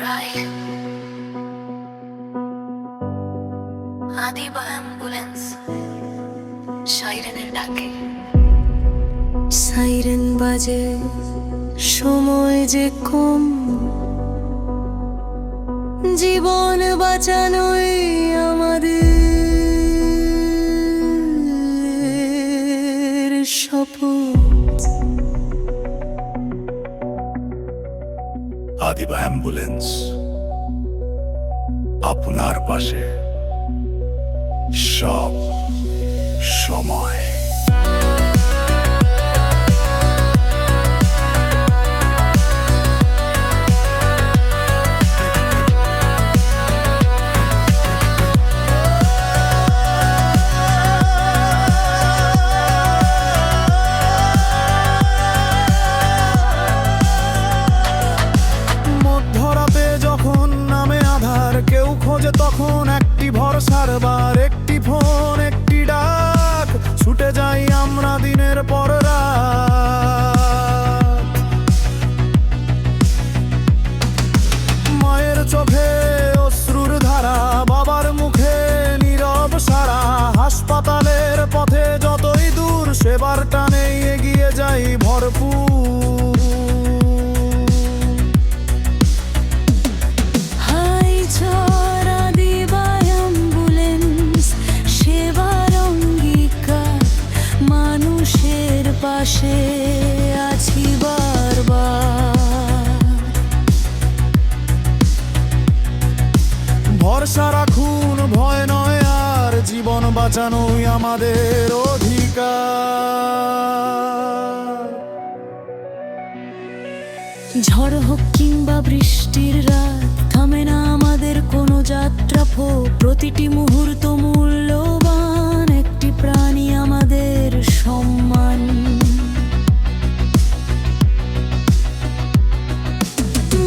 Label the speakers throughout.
Speaker 1: রায়, আদি বা অ্যাম্বুলেন্স সাইরেনের ডাকে।
Speaker 2: সাইরেন বাজে, সময় যে কম, জীবন বাঁচানোই আমাদের শপথ।
Speaker 3: আদি বা অ্যাম্বুলেন্স আপনার পাশে সব সময়।
Speaker 4: কেউ খোঁজে তখন একটি ভরসার বার, একটি ফোন, একটি ডাক, ছুটে যাই আমরা দিনের পর রাত। মায়ের চোখে অশ্রুর ধারা, বাবার মুখে নীরব সারা, হাসপাতালের পথে যতই দূর সেবার টানে এগিয়ে যাই ভরপুর।
Speaker 2: পাশে আছি বারবার,
Speaker 4: ভরসা রাখুন, ভয় নয় আর, জীবন বাঁচানোই আমাদের অধিকার।
Speaker 2: ঝড় হোক কিংবা বৃষ্টির রাত, থামে না আমাদের কোনো যাত্রা। প্রতিটি মুহূর্ত মূল্যবান, একটি প্রাণী আমাদের সম্মান।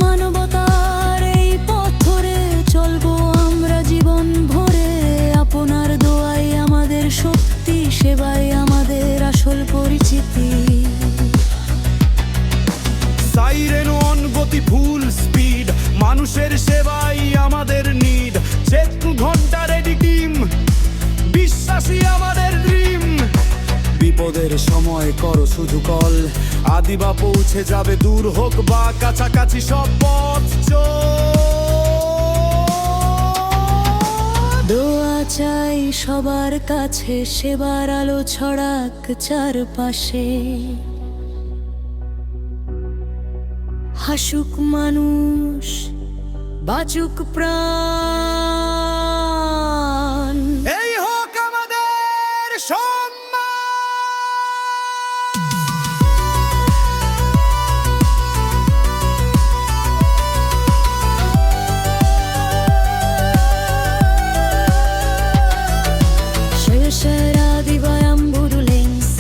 Speaker 2: মানবতার এই পথ ধরে চলবো আমরা জীবন ভরে, আপনার দোয়াই আমাদের শক্তি, সেবাই আমাদের আসল পরিচিতি।
Speaker 4: সাইরেন অন, গতি ফুল স্পিড, মানুষের সেবাই আমাদের নিড। চেক ঘন্টা রেডি টিম, বিশ্বাসী আমাদের ড্রিম। বিপদের সময় করো শুধু কল, আদিবা পৌঁছে যাবে, দূর হোক বা কাছাকাছি সব পথ
Speaker 2: দোয়া চাই সবার কাছে, সেবার আলো ছড়াক চারপাশে। হাসুক মানুষ, বাঁচুক প্রাণ,
Speaker 4: এই হোক আমাদের
Speaker 2: Adi ba ambulance,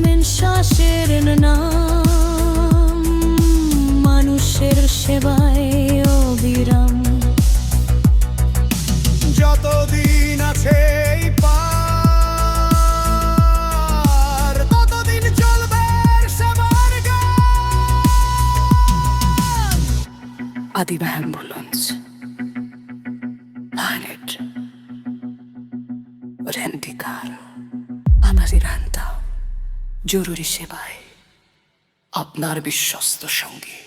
Speaker 2: mensajer নাম, মানুষের সেবায় অবিরাম।
Speaker 4: যতদিন আছে এই পার, ততদিন চলবে সেবার গান।
Speaker 1: আদি বা অ্যাম্বুলেন্স planet রেন্টিকার আমাদের আন্তা জরুরি সেবায় আপনার বিশ্বস্ত সঙ্গী।